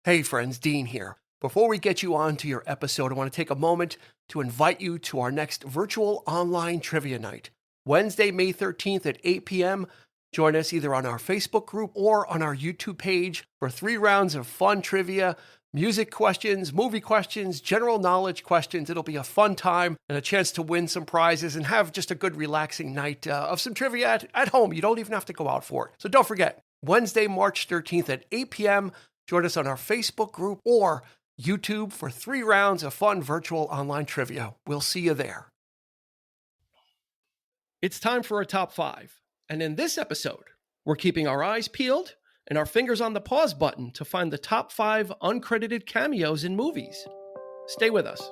Hey friends, Dean here. Before we get you on to your episode, I want to take a moment to invite you to our next virtual online trivia night. Wednesday, May 13th at 8 p.m. Join us either on our Facebook group or on our YouTube page for 3 rounds of fun trivia, music questions, movie questions, general knowledge questions. It'll be a fun time and a chance to win some prizes and have just a good relaxing night of some trivia at home. You don't even have to go out for it. So don't forget, Wednesday, March 13th at 8 p.m. Join us on our Facebook group or YouTube for 3 rounds of fun virtual online trivia. We'll see you there. It's time for a top 5. And in this episode, we're keeping our eyes peeled and our fingers on the pause button to find the top 5 uncredited cameos in movies. Stay with us.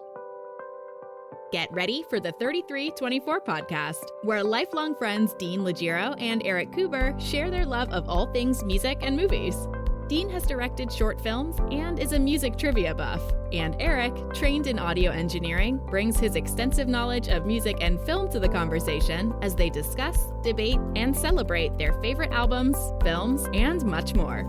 Get ready for the 3324 podcast, where lifelong friends Dean Legiro and Eric Kuber share their love of all things music and movies. Dean has directed short films and is a music trivia buff, and Eric, trained in audio engineering, brings his extensive knowledge of music and film to the conversation as they discuss, debate, and celebrate their favorite albums, films, and much more.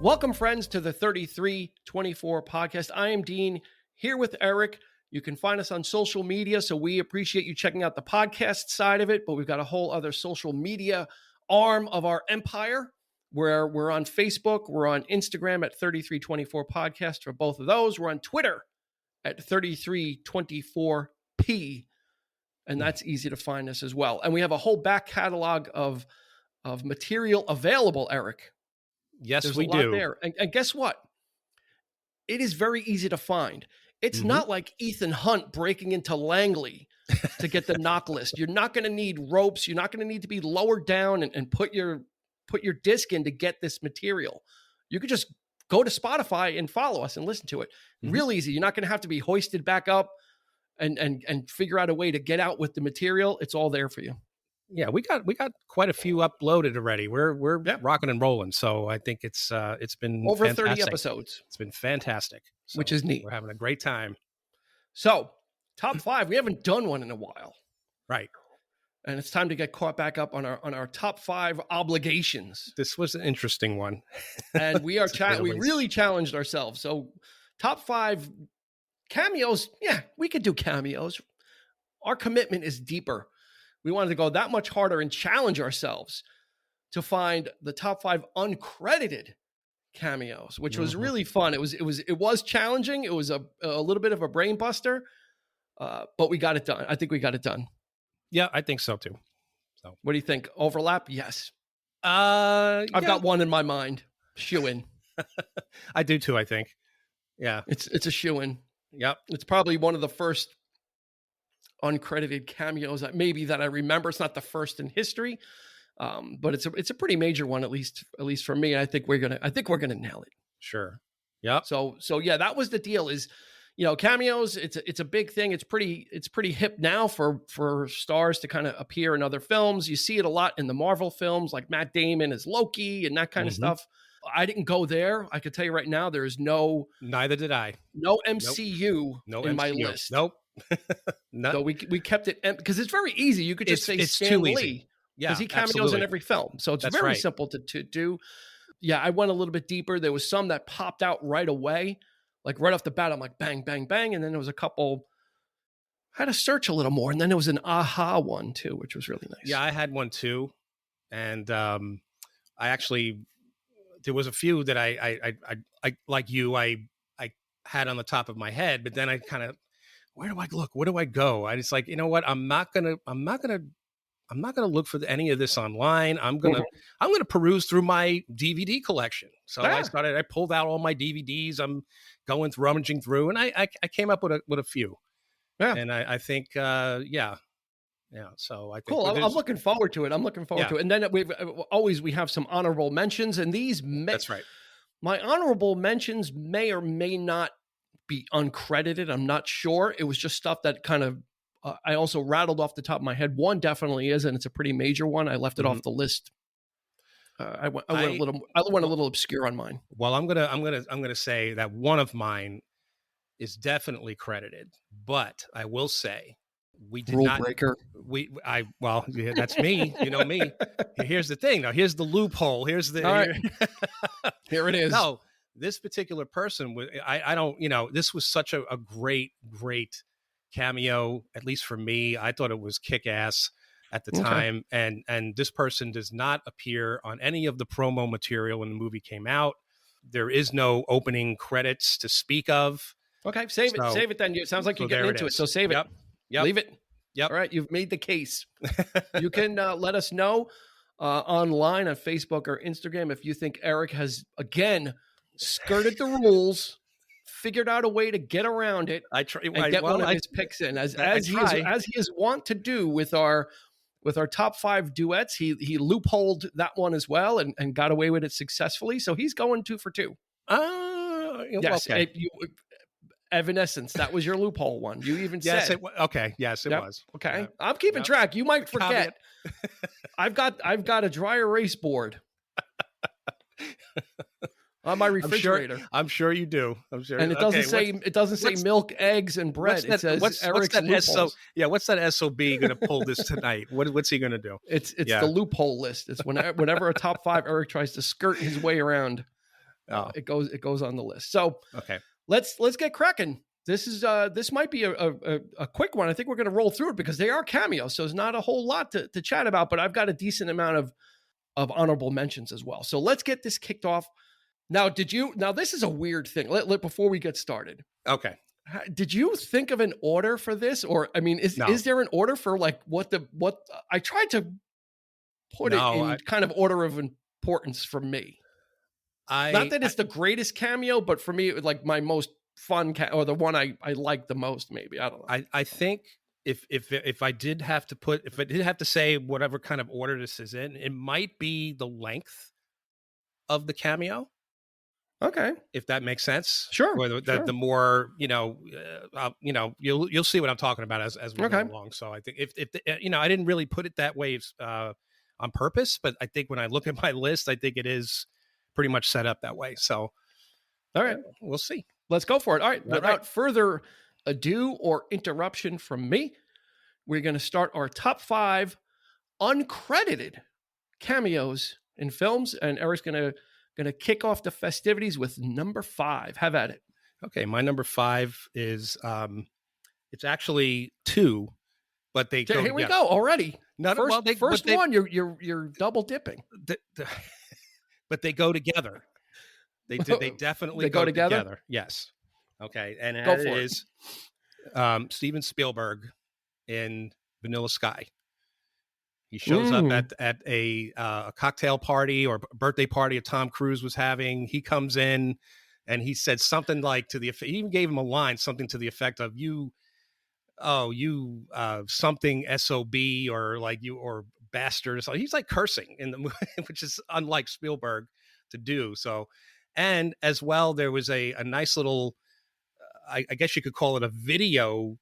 Welcome, friends, to the 3324 podcast. I am Dean, here with Eric. You can find us on social media, so we appreciate you checking out the podcast side of it, but we've got a whole other social media arm of our empire, where we're on Facebook, we're on Instagram at 3324 Podcast for both of those. We're on Twitter at 3324P, and that's easy to find us as well. And we have a whole back catalog of material available, Eric. Yes, There's we a lot do. there. And guess what? It is very easy to find. It's not like Ethan Hunt breaking into Langley to get the knock list. You're not going to need ropes. You're not going to need to be lowered down and put your disc in to get this material. You could just go to Spotify and follow us and listen to it. Real easy. You're not going to have to be hoisted back up and figure out a way to get out with the material. It's all there for you. Yeah, we got quite a few uploaded already. We're rocking and rolling. So I think it's been over fantastic. 30 episodes. It's been fantastic. So which is neat. We're having a great time. So, top 5. We haven't done one in a while. Right. And it's time to get caught back up on our top 5 obligations. This was an interesting one. And we are we really challenged ourselves. So top 5 cameos, yeah, we could do cameos. Our commitment is deeper. We wanted to go that much harder and challenge ourselves to find the top 5 uncredited cameos, which was really fun. It was challenging. It was a little bit of a brain buster, but we got it done. I think we got it done. Yeah, I think so too. So, what do you think? Overlap? Yes. I've got one in my mind. Shoe-in. I do too, I think. Yeah. It's a shoe-in. Yep. It's probably one of the first uncredited cameos that I remember. It's not the first in history, but it's a pretty major one, at least for me. I think we're gonna nail it. Sure. Yeah. So yeah, that was the deal. Is, cameos, it's a big thing. It's pretty hip now for stars to kind of appear in other films. You see it a lot in the Marvel films, like Matt Damon as Loki and that kind of stuff. I didn't go there. I could tell you right now, there is neither did I. No MCU in my list. Nope. So we kept it because it's very easy. You could just say Stan Lee. Yeah, because he cameos in every film. So it's very simple to do. Yeah, I went a little bit deeper. There was some that popped out right away. Like right off the bat, I'm like, bang, bang, bang. And then there was a couple, I had to search a little more. And then there was an aha one too, which was really nice. Yeah, I had one too. And I actually, there was a few that I like you, I had on the top of my head, but then I kind of, where do I look? Where do I go? I just like, you know what? I'm not gonna look for any of this online. I'm gonna peruse through my DVD collection. So I pulled out all my DVDs. I'm going rummaging through, and I came up with a few. Yeah, and I think yeah. So I think cool. I'm looking forward to it. And then we have some honorable mentions, and that's right. My honorable mentions may or may not be uncredited. I'm not sure. It was just stuff that kind of I also rattled off the top of my head. One definitely is, and it's a pretty major one. I left it off the list. I went a little obscure on mine. Well, I'm gonna say that one of mine is definitely credited, but I will say we did Rule not. Breaker. That's me. You know me. Here's the thing. Now, here's the loophole. Here's the. All right. Here it is. No, this particular person was, I don't, this was such a great cameo, at least for me. I thought it was kick-ass at the time. And this person does not appear on any of the promo material when the movie came out. There is no opening credits to speak of. Okay, save it then. It sounds like you're getting into it. So save it. Yep. Leave it. Yep. All right, you've made the case. You can let us know online on Facebook or Instagram if you think Eric has, again, skirted the rules, figured out a way to get around it, and get one of his picks in. As he is wont to do with our top 5 duets, he loopholed that one as well and got away with it successfully. So he's going 2 for 2. Yes, okay. Evanescence. That was your loophole one. You even yes, said. Yes, it was. Okay. I'm keeping track. You might forget. I've got a dry erase board on my refrigerator. I'm sure you do. I'm sure. And it doesn't say milk, eggs, and bread. It says Eric's loopholes. What's that SOB going to pull this tonight? What's he going to do? It's the loophole list. It's whenever a top 5 Eric tries to skirt his way around, it goes on the list. So okay. Let's get cracking. This might be a quick one. I think we're going to roll through it because they are cameos, so there's not a whole lot to chat about. But I've got a decent amount of honorable mentions as well. So let's get this kicked off. Now, this is a weird thing. Before we get started. Okay. Did you think of an order for this, or I mean, is there an order for like what I tried to put it in kind of order of importance for me? Not that it's the greatest cameo, but for me, it was like my most fun or the one I like the most. Maybe I don't know. I think if I did have to say whatever kind of order this is in, it might be the length of the cameo. Okay, if that makes sense. Sure. Or the more you'll see what I'm talking about as we go along. So I think if I didn't really put it that way on purpose, but I think when I look at my list, I think it is pretty much set up that way. So, all right, we'll see. Let's go for it. All right. Without further ado or interruption from me, we're going to start our top 5 uncredited cameos in films, and Eric's going to kick off the festivities with number 5. Have at it. Okay, my number 5 is it's actually 2, but they go here we go already. First one, you're double dipping. But they go together. They definitely go together. Yes. Okay. And it is Steven Spielberg in Vanilla Sky. He shows up at a cocktail party or birthday party that Tom Cruise was having. He comes in and he said something like he even gave him a line, something to the effect of something SOB or bastard. So he's like cursing in the movie, which is unlike Spielberg to do. So, and as well, there was a nice little, I guess you could call it a video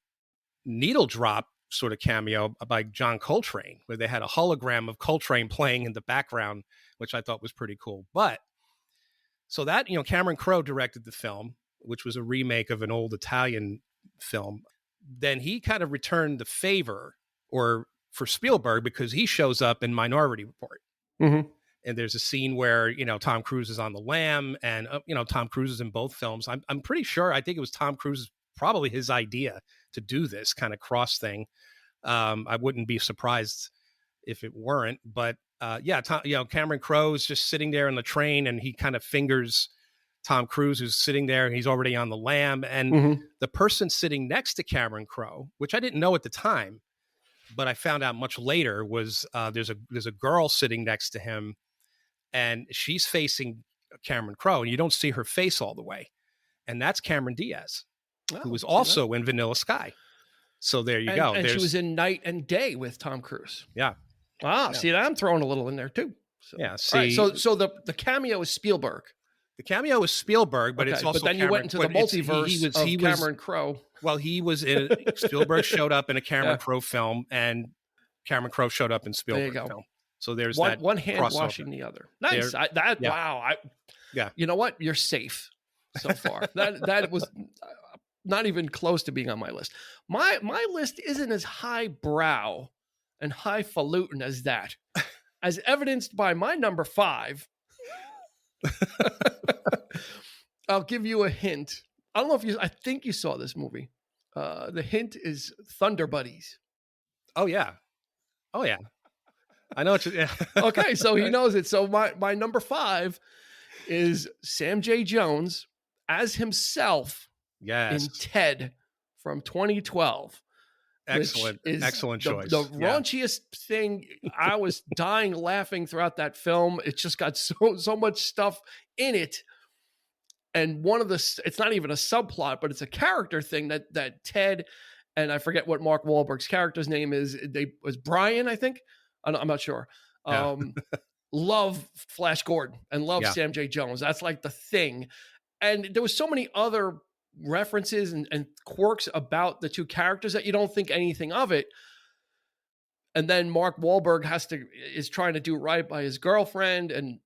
needle drop sort of cameo by John Coltrane, where they had a hologram of Coltrane playing in the background, which I thought was pretty cool. But so that, Cameron Crowe directed the film, which was a remake of an old Italian film. Then he kind of returned the favor for Spielberg, because he shows up in Minority Report. Mm-hmm. And there's a scene where, Tom Cruise is on the lam, and, Tom Cruise is in both films. I'm pretty sure, I think it was Tom Cruise, probably his idea to do this kind of cross thing. I wouldn't be surprised if it weren't, but Cameron Crowe is just sitting there on the train, and he kind of fingers Tom Cruise, who's sitting there, and he's already on the lam. And the person sitting next to Cameron Crowe, which I didn't know at the time, but I found out much later, was there's a girl sitting next to him, and she's facing Cameron Crowe, and you don't see her face all the way. And that's Cameron Diaz, who was also in Vanilla Sky. So there you go. And she was in Night and Day with Tom Cruise. Yeah. Ah, yeah. See, I'm throwing a little in there too. So. Yeah. See, right, so the cameo is Spielberg. The cameo is Spielberg, but it's also. But then you went into the multiverse of Cameron Crowe. Well, he was in Spielberg showed up in a Cameron Crowe film, and Cameron Crowe showed up in Spielberg film. So there's one hand crossover. washing the other. Nice. Wow. You know what? You're safe so far. that was not even close to being on my list. My list isn't as highbrow and highfalutin as that, as evidenced by my number 5 I'll give you a hint. I don't know if I think you saw this movie. The hint is Thunder Buddies. Oh yeah. Oh yeah. I know what you. Yeah. Okay, so he knows it. So my number 5 is Sam J. Jones as himself Yes. in Ted from 2012. Excellent. Excellent choice. The raunchiest thing. I was dying laughing throughout that film. It just got so much stuff in it. And it's not even a subplot, but it's a character thing that Ted, and I forget what Mark Wahlberg's character's name is. Was Brian, I think. I'm not sure. Love Flash Gordon and love Sam J. Jones. That's like the thing. And there was so many other references and quirks about the two characters that you don't think anything of it. And then Mark Wahlberg is trying to do right by his girlfriend, and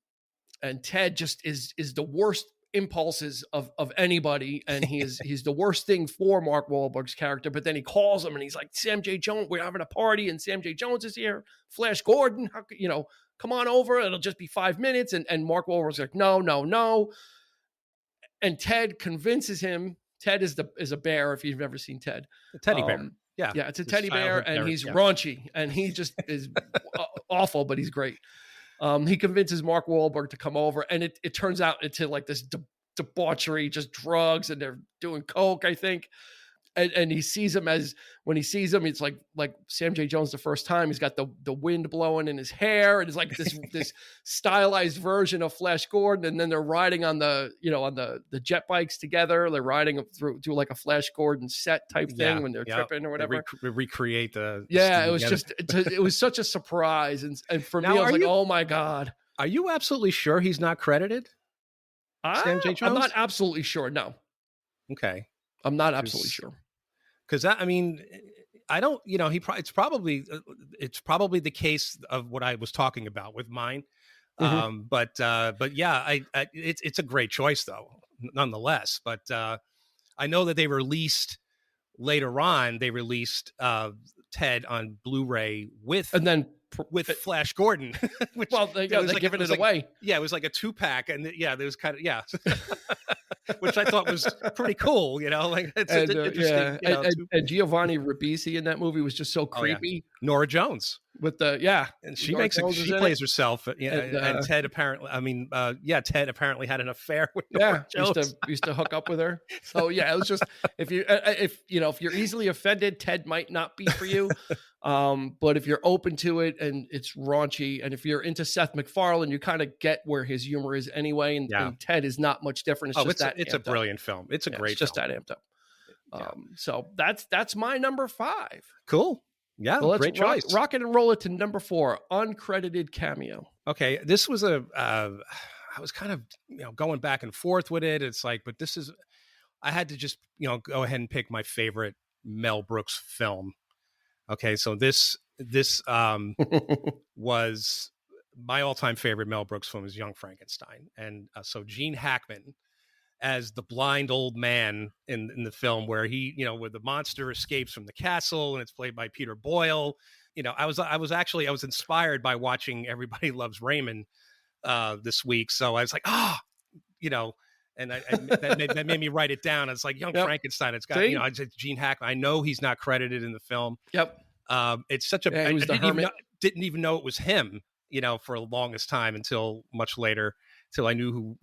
Ted just is the worst impulses of anybody, and he's the worst thing for Mark Wahlberg's character. But then he calls him and he's like, Sam J. Jones, we're having a party and Sam J. Jones is here. Flash Gordon, come on over. It'll just be 5 minutes. And Mark Wahlberg's like, no. And Ted convinces him. Ted is a bear, if you've ever seen Ted. A teddy bear. Yeah, it's a teddy bear, and he's raunchy, and he just is awful, but he's great. He convinces Mark Wahlberg to come over, and it turns out into like this debauchery, just drugs, and they're doing coke, I think. And he sees him when he sees him, it's like Sam J. Jones the first time. He's got the wind blowing in his hair, and it's like this stylized version of Flash Gordon. And then they're riding on the jet bikes together. They're riding through like a Flash Gordon set type thing when they're tripping or whatever. Recreate the it was together. It was such a surprise, and for me, I was like, oh my god. Are you absolutely sure he's not credited? Sam J. Jones? I'm not absolutely sure. No. Okay. I'm not absolutely sure. Because I don't. It's probably the case of what I was talking about with mine. Mm-hmm. But yeah, it's a great choice though, nonetheless. But I know that they released later on. They released Ted on Blu-ray with Flash Gordon. Which, they're giving it away. Yeah, it was like a 2-pack, and there was kind of which I thought was pretty cool. It's interesting. And Giovanni Ribisi in that movie was just so creepy. Nora Jones with and she plays herself. And Ted apparently, Ted apparently had an affair with Nora Jones. used to hook up with her. So it was just if you're easily offended, Ted might not be for you. But if you're open to it and it's raunchy, and if you're into Seth MacFarlane, you kind of get where his humor is anyway. And Ted is not much different. It's a brilliant film. It's a great. It's just that amped up. So that's my number 5. Cool. Yeah, well, great choice. Rock it and roll it to number 4, uncredited cameo. Okay, this was I was kind of going back and forth with it. It's like, but this is, I had to just go ahead and pick my favorite Mel Brooks film. Okay, so this was my all-time favorite Mel Brooks film is Young Frankenstein, and so Gene Hackman as the blind old man in the film, where where the monster escapes from the castle, and it's played by Peter Boyle. I was inspired by watching Everybody Loves Raymond this week, so I was like, and that made me write it down. It's like Young Frankenstein. It's got it's Gene Hackman. I know he's not credited in the film. Yep. It's such a. I didn't even know it was him. For the longest time until much later. Till I knew who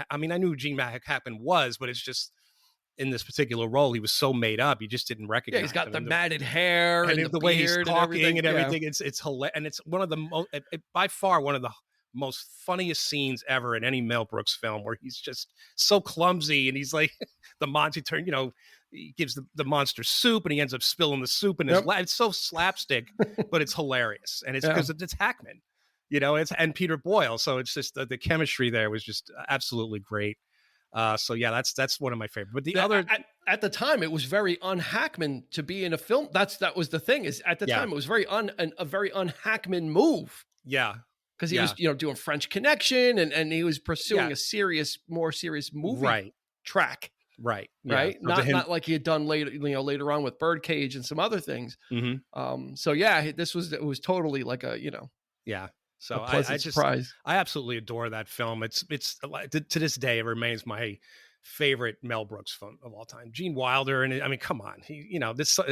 I knew who Gene Hackman was, but it's just in this particular role he was so made up, you just didn't recognize. Yeah, he's got the matted hair and the way he's talking and everything. Yeah. It's hilarious, and it's one of the by far one of the most funniest scenes ever in any Mel Brooks film, where he's just so clumsy and he's like the monster he gives the monster soup and he ends up spilling the soup and it's so slapstick, but it's hilarious, and it's because it's Hackman. And Peter Boyle. So it's just the chemistry there was just absolutely great. So yeah, that's one of my favorites. But the other at the time, it was very un-Hackman to be in a film. That was the thing, is at the time it was a very un-Hackman move. Yeah. Because he was doing French Connection and he was pursuing a more serious movie track. Right. Right. Not like he had done later on with Birdcage and some other things. Mm-hmm. So yeah, it was totally like a. Yeah. So pleasant surprise. I absolutely adore that film. It's to this day, it remains my favorite Mel Brooks film of all time. Gene Wilder. And I mean, come on,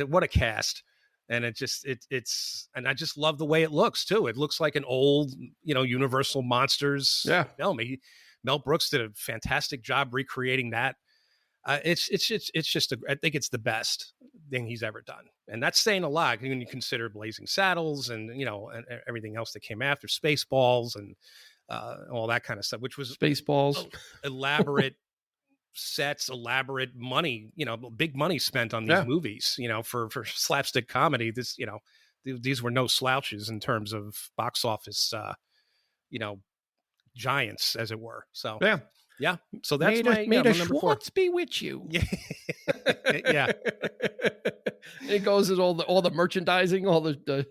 what a cast. And it's and I just love the way it looks too. It looks like an old, Universal Monsters film. Mel Brooks did a fantastic job recreating that. It's just I think it's the best thing he's ever done, and that's saying a lot when you consider Blazing Saddles and and everything else that came after, Spaceballs and all that kind of stuff, which was Spaceballs, elaborate sets, elaborate money, big money spent on these movies, for slapstick comedy. These were no slouches in terms of box office, giants, as it were. So yeah. So that's made my a number 4. Schwartz be with you. Yeah. Yeah. It goes with all the merchandising, all the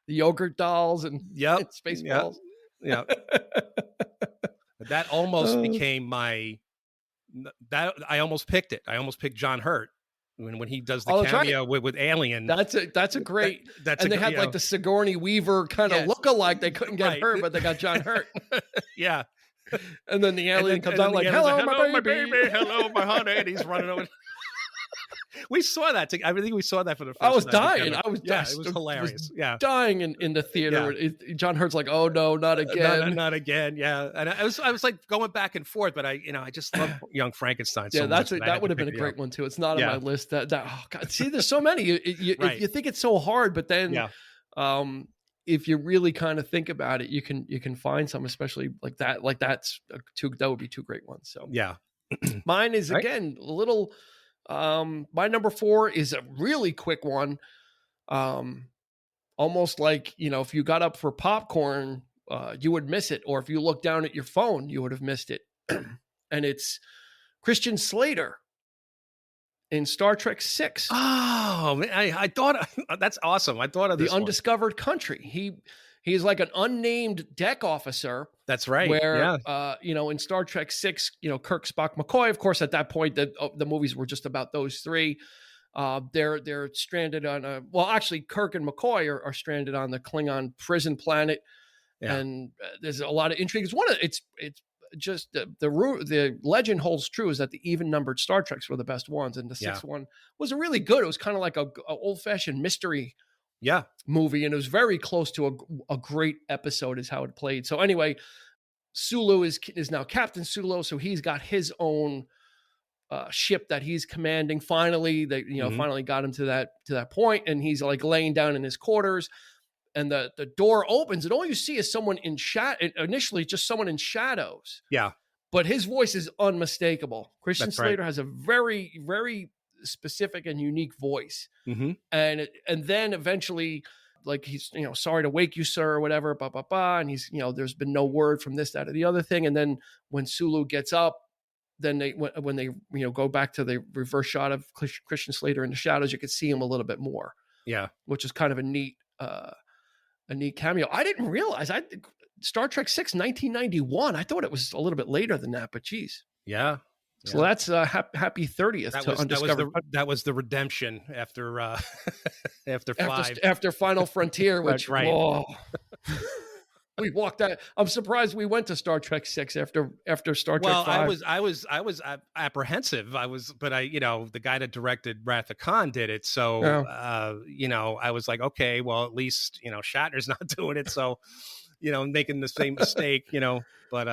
yogurt dolls and Spaceballs. Yeah. That almost became that I almost picked it. I almost picked John Hurt when he does the cameo with Alien. That's a great. And they had like the Sigourney Weaver kind of look-alike. They couldn't get her, but they got John Hurt. Yeah. And then the alien comes out like, "Hello, my baby. Hello, my honey," and he's running over. We saw that. I think we saw that for the first time. I was dying. It was hilarious. Dying in the theater. Yeah. John Hurt's like, "Oh no, not again, not again." Yeah, and I was like going back and forth, but I just love Young Frankenstein. So that would have been a great one too. It's not on my list. That oh God, see, there's so many. You think it's so hard, but then if you really kind of think about it, you can find some, especially like that. Like that would be 2 great ones. So yeah, mine is again a little. My number 4 is a really quick one. Almost like, if you got up for popcorn, you would miss it. Or if you looked down at your phone, you would have missed it. And it's Christian Slater in Star Trek VI. Oh, man, I thought that's awesome. I thought of this The Undiscovered Country. He's like an unnamed deck officer. That's right. Where, in Star Trek VI, Kirk, Spock, McCoy, of course, at that point, the movies were just about those 3. They're stranded on actually, Kirk and McCoy are stranded on the Klingon prison planet. Yeah. And there's a lot of intrigue. It's just the legend holds true is that the even numbered Star Treks were the best ones. And the 6th one was really good. It was kind of like a old fashioned mystery movie, and it was very close to a great episode is how it played. So anyway, Sulu is now Captain Sulu, so he's got his own ship that he's commanding. Finally, they finally got him to that point, and he's like laying down in his quarters, and the door opens, and all you see is someone in initially just someone in shadows. Yeah, but his voice is unmistakable. Christian Slater has a very, very specific and unique voice. Mm-hmm. And then eventually, like, he's, "Sorry to wake you, sir," or whatever, blah, blah, blah. And he's, there's been no word from this, that, or the other thing. And then when Sulu gets up, then when they go back to the reverse shot of Christian Slater in the shadows, you could see him a little bit more. Yeah. Which is kind of a neat cameo. I didn't realize Star Trek VI, 1991. I thought it was a little bit later than that, but geez. Yeah. So that's happy 30th to Undiscovered. That was the redemption after after Final Frontier, which we walked out. I'm surprised we went to Star Trek VI after Star Trek 5. I was apprehensive. But the guy that directed Wrath of Khan did it. So I was like, okay, well, at least Shatner's not doing it. So making the same mistake. But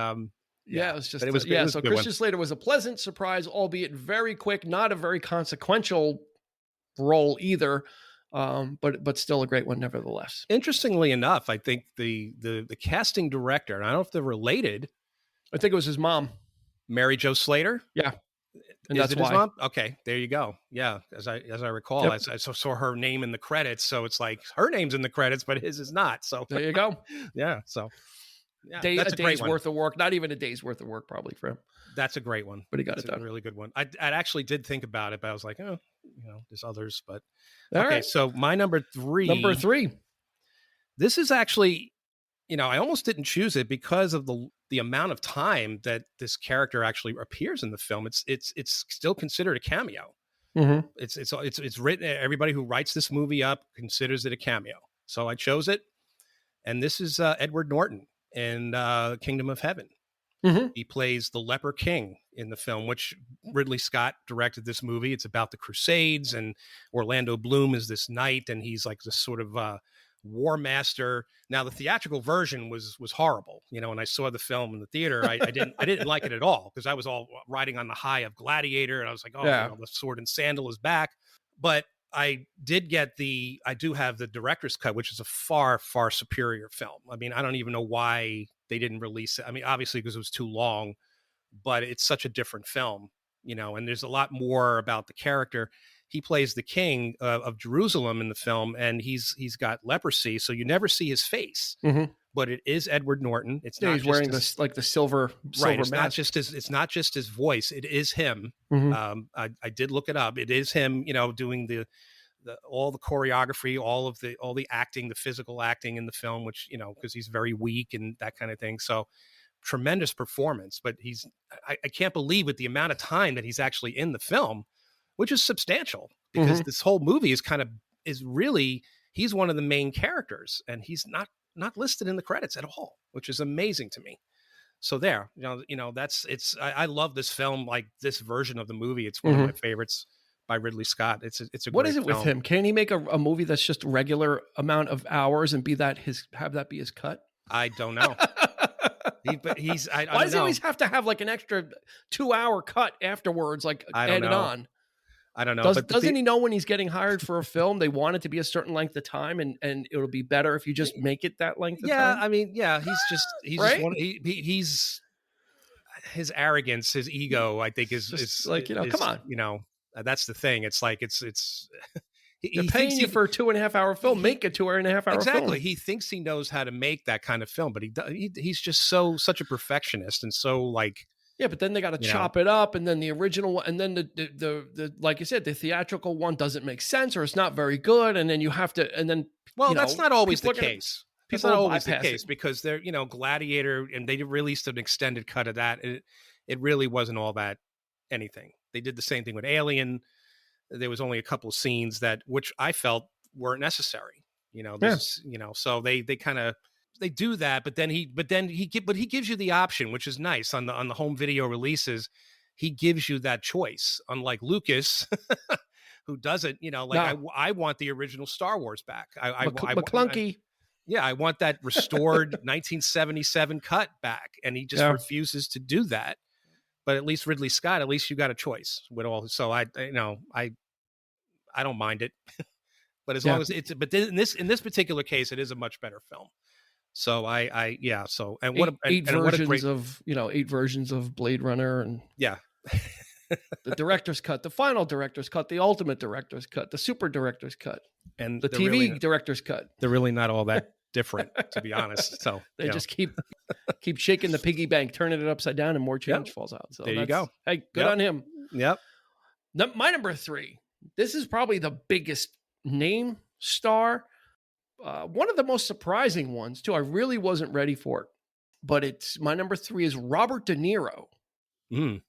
it was just so Christian Slater was a pleasant surprise, albeit very quick, not a very consequential role either, but still a great one nevertheless. Interestingly enough, I think the casting director, and I don't know if they're related. I think it was his mom, Mary Jo Slater. Yeah, and Is that's it why. His mom? Okay, there you go. Yeah, as I recall, I saw her name in the credits, so it's like her name's in the credits, but his is not. So there you go. Yeah, so. Yeah, that's a day's worth of work, not even a day's worth of work probably for him. That's a great one. But he got it done. A really good one. I actually did think about it, but I was like, there's others. But all right. So my number 3. Number 3. This is actually, I almost didn't choose it because of the amount of time that this character actually appears in the film. It's still considered a cameo. Mm-hmm. It's written. Everybody who writes this movie up considers it a cameo. So I chose it, and this is Edward Norton in Kingdom of Heaven. Mm-hmm. He plays the leper king in the film, which Ridley Scott directed this movie. It's about the Crusades, and Orlando Bloom is this knight, and he's like this sort of war master. Now, the theatrical version was horrible, you know. When I saw the film in the theater, I didn't like it at all, because I was all riding on the high of Gladiator, and I was like, oh, Yeah. you know, the sword and sandal is back. But I do have the director's cut, which is a far, far superior film. I mean, I don't even know why they didn't release it. I mean, obviously because it was too long, but it's such a different film, you know, and there's a lot more about the character. He plays the king of Jerusalem in the film, and he's got leprosy, so you never see his face. Mm-hmm. But it is Edward Norton. It's not he's just wearing his, this like the silver right. It's mask. not just his voice. It is him. Mm-hmm. I did look it up. It is him, you know, doing all the choreography, all the acting, the physical acting in the film, which, you know, because he's very weak and that kind of thing. So tremendous performance, but I can't believe with the amount of time that he's actually in the film, which is substantial, because this whole movie is really, he's one of the main characters, and he's not listed in the credits at all, which is amazing to me. So there, I love this film, like this version of the movie. It's one of my favorites by Ridley Scott. It's a what great is it film. with him? Can he make a movie that's just regular amount of hours and have that be his cut? I don't know. I Why don't does he know. always have to have like an extra 2-hour cut afterwards, like added on? I don't know. Doesn't he know when he's getting hired for a film, they want it to be a certain length of time, and it'll be better if you just make it that length of time? Yeah, I mean, yeah, he's Right? he's his arrogance, his ego, I think is like, you know, come on. You know, that's the thing. It's like it's They're paying you for a 2.5-hour film. Make a 2.5-hour film. Exactly. He thinks he knows how to make that kind of film, but he's just such a perfectionist, and so like. Yeah, but then they got to chop it up, and then the original one, and then the like you said, the theatrical one doesn't make sense, or it's not very good, and then you have to, and then that's not always the case. That's not always the case, it. because they're, you know, Gladiator, and they released an extended cut of that. It really wasn't all that anything. They did the same thing with Alien. There was only a couple of scenes which I felt weren't necessary. You know, you know, so they kind of. They do that, but then he gives you the option, which is nice on the home video releases. He gives you that choice, unlike Lucas, who doesn't. You know, like I want the original Star Wars back. McClunky. I want that restored 1977 cut back, and he just refuses to do that. But at least Ridley Scott, at least you got a choice with all. So I don't mind it, but as long as but in this particular case, it is a much better film. So so and what eight versions of Blade Runner, and the director's cut, the final director's cut, the ultimate director's cut, the super director's cut, and the TV director's cut. They're really not all that different, to be honest. So they just keep shaking the piggy bank, turning it upside down, and more change falls out. So there you go. Hey, good on him. Yep. My number 3. This is probably the biggest name star. One of the most surprising ones, too. I really wasn't ready for it. But my number 3 is Robert De Niro in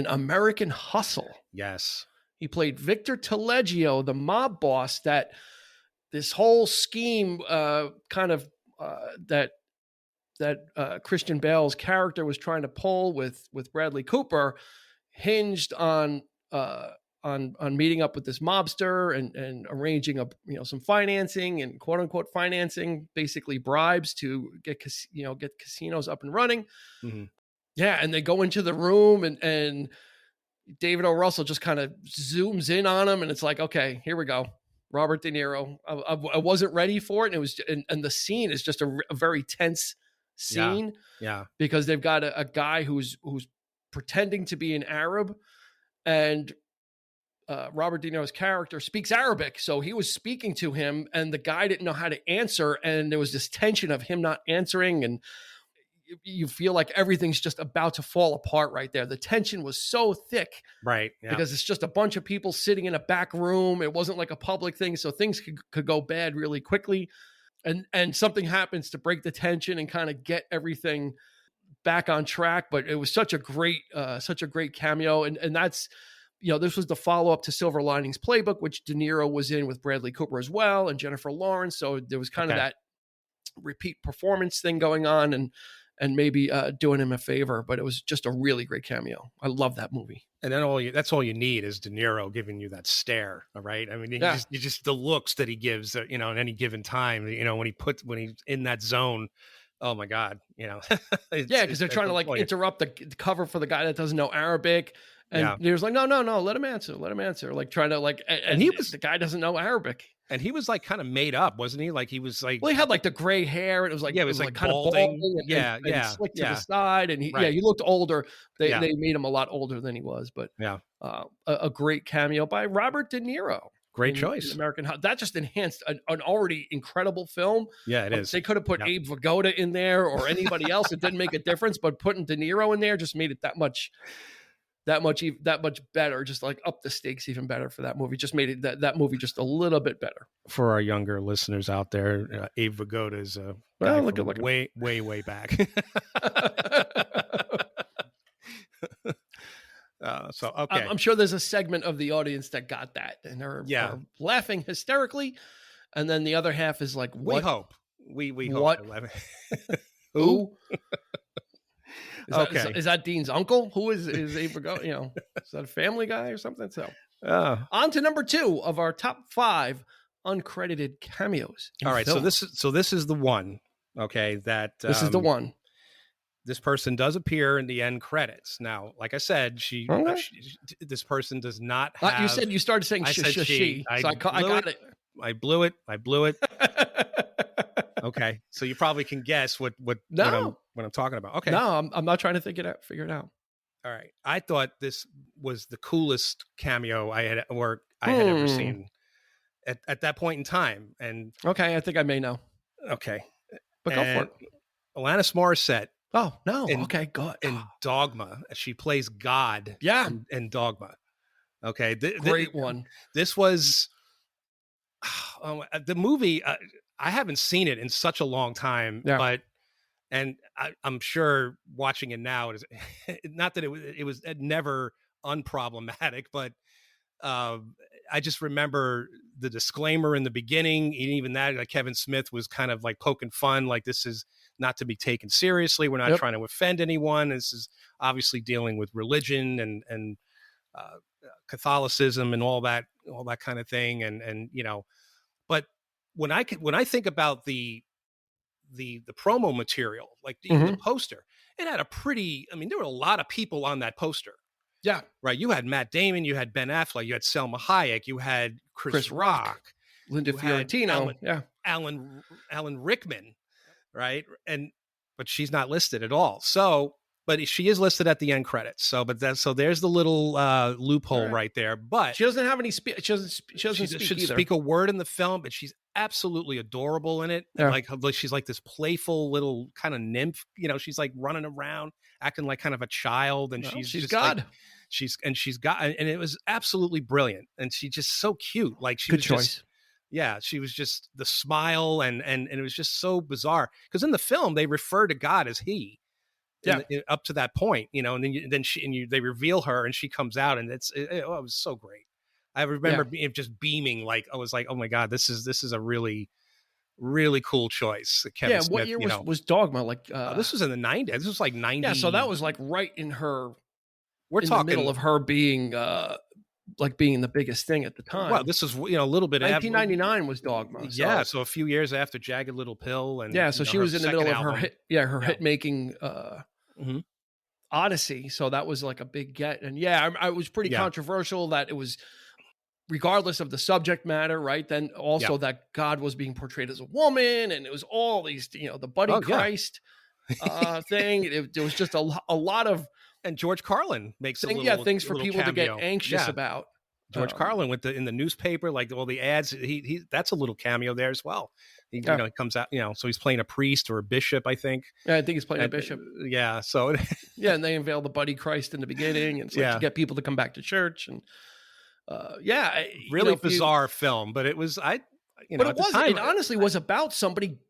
American Hustle. Yes. He played Victor Taleggio, the mob boss that this whole scheme that Christian Bale's character was trying to pull with Bradley Cooper hinged on meeting up with this mobster and arranging some financing and quote unquote financing, basically bribes to get casinos up and running. Mm-hmm. Yeah. And they go into the room and David O. Russell just kind of zooms in on him, and it's like, okay, here we go. Robert De Niro. I wasn't ready for it. And it was, and the scene is just a very tense scene. Yeah. Because they've got a guy who's pretending to be an Arab, and Robert De Niro's character speaks Arabic. So he was speaking to him, and the guy didn't know how to answer. And there was this tension of him not answering. And you feel like everything's just about to fall apart right there. The tension was so thick. Right. Yeah. Because it's just a bunch of people sitting in a back room. It wasn't like a public thing. So things could go bad really quickly. And something happens to break the tension and kind of get everything back on track. But it was such a great cameo. And that's, this was the follow-up to Silver Linings Playbook, which De Niro was in with Bradley Cooper as well, and Jennifer Lawrence. So there was kind of repeat performance thing going on, and maybe doing him a favor. But it was just a really great cameo. I love that movie. And then that's all you need is De Niro giving you that stare. All right. I mean, you just the looks that he gives, at any given time, when he's in that zone. Oh my God. Because they're trying to like interrupt the cover for the guy that doesn't know Arabic. And he was like, no, let him answer. Like trying to like, and the guy doesn't know Arabic. And he was like kind of made up, wasn't he? Like he was like, well, he had like the gray hair. And it was like, it was like kind balding. of balding and slick to the side. And right. he looked older. They made him a lot older than he was, but a great cameo by Robert De Niro. Great choice. In American that just enhanced an already incredible film. Yeah, it is. They could have put Abe Vigoda in there or anybody else. It didn't make a difference, but putting De Niro in there just made it that much better. Just like up the stakes even better for that movie. Just made it that movie just a little bit better. For our younger listeners out there, Abe Vigoda is a guy from way back. So okay, I'm sure there's a segment of the audience that got that and are laughing hysterically, and then the other half is like, "We hope, we what? Hope." Who? Is that Dean's uncle? Who is Abe Vigoda? Is that a Family Guy or something? So, on to number 2 of our top 5 uncredited cameos. All right, film. so this is the one. Okay, this is the one. This person does appear in the end credits. Now, like I said, this person does not have... You said you started saying she. So I got it. I blew it. Okay, so you probably can guess what I'm talking about. Okay. No, I'm not trying to figure it out. All right. I thought this was the coolest cameo I had ever seen at that point in time. And okay, I think I may know. Okay. But go for it. Alanis Morissette. Oh, no. Okay, good. In Dogma. She plays God in Dogma. Okay. Great one. This was the movie. I haven't seen it in such a long time, but I'm sure watching it now is not that it was never unproblematic, but I just remember the disclaimer in the beginning, and even that, like Kevin Smith was kind of like poking fun, like this is not to be taken seriously. We're not trying to offend anyone. This is obviously dealing with religion and Catholicism and all that kind of thing. And but when I think about the promo material, like the poster, it had there were a lot of people on that poster. Yeah. Right. You had Matt Damon, you had Ben Affleck, you had Selma Hayek, you had Chris Rock, Linda Fiorentino, Alan Rickman, right? But she's not listed at all. So, but she is listed at the end credits. So, there's the little loophole right there. But she doesn't have any she should speak a word in the film, but she's absolutely adorable in it. Yeah. Like she's like this playful little kind of nymph. She's like running around, acting like kind of a child, and she's God. Like, and it was absolutely brilliant, and she's just so cute. Like she was choice. She was just the smile, and it was just so bizarre because in the film they refer to God as he. Up to that point, and then they reveal her, and she comes out, and it was so great. I remember just beaming, like I was like, oh my God, this is a really, really cool choice. Kevin Smith, what year was Dogma? Like this was in the 90s. This was like 90. Yeah, so that was like right in her. We're talking the middle of her being being the biggest thing at the time. Well, this was a little bit. 1999 was Dogma. So a few years after Jagged Little Pill, and so she was in the middle of her hit making Odyssey. So that was like a big get, and I was pretty controversial that it was. Regardless of the subject matter, right? Then also that God was being portrayed as a woman, and it was all these, the Buddy Christ thing. It was just a lot of, and George Carlin makes things for people to get anxious about. George Carlin in the newspaper, like all the ads. He that's a little cameo there as well. He comes out, so he's playing a priest or a bishop, I think. Yeah, I think he's playing a bishop. Yeah, so and they unveil the Buddy Christ in the beginning, and it's to get people to come back to church and. Really bizarre film, but it was but it wasn't. It honestly was about somebody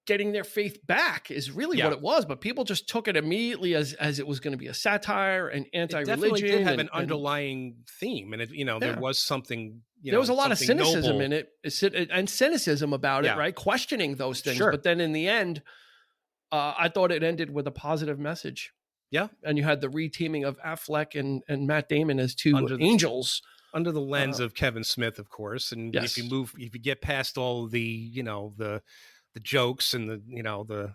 getting their faith back. Is really what it was. But people just took it immediately as it was going to be a satire and anti-religion. It definitely did have an underlying theme, and there was something there was a lot of something cynicism noble. in it, and cynicism about it, Yeah. right? Questioning those things. Sure. But then in the end, I thought it ended with a positive message. Yeah. And you had the reteaming of Affleck and Matt Damon as two Under the- angels. Under the lens of Kevin Smith, of course. And Yes. if you get past all the, the jokes and the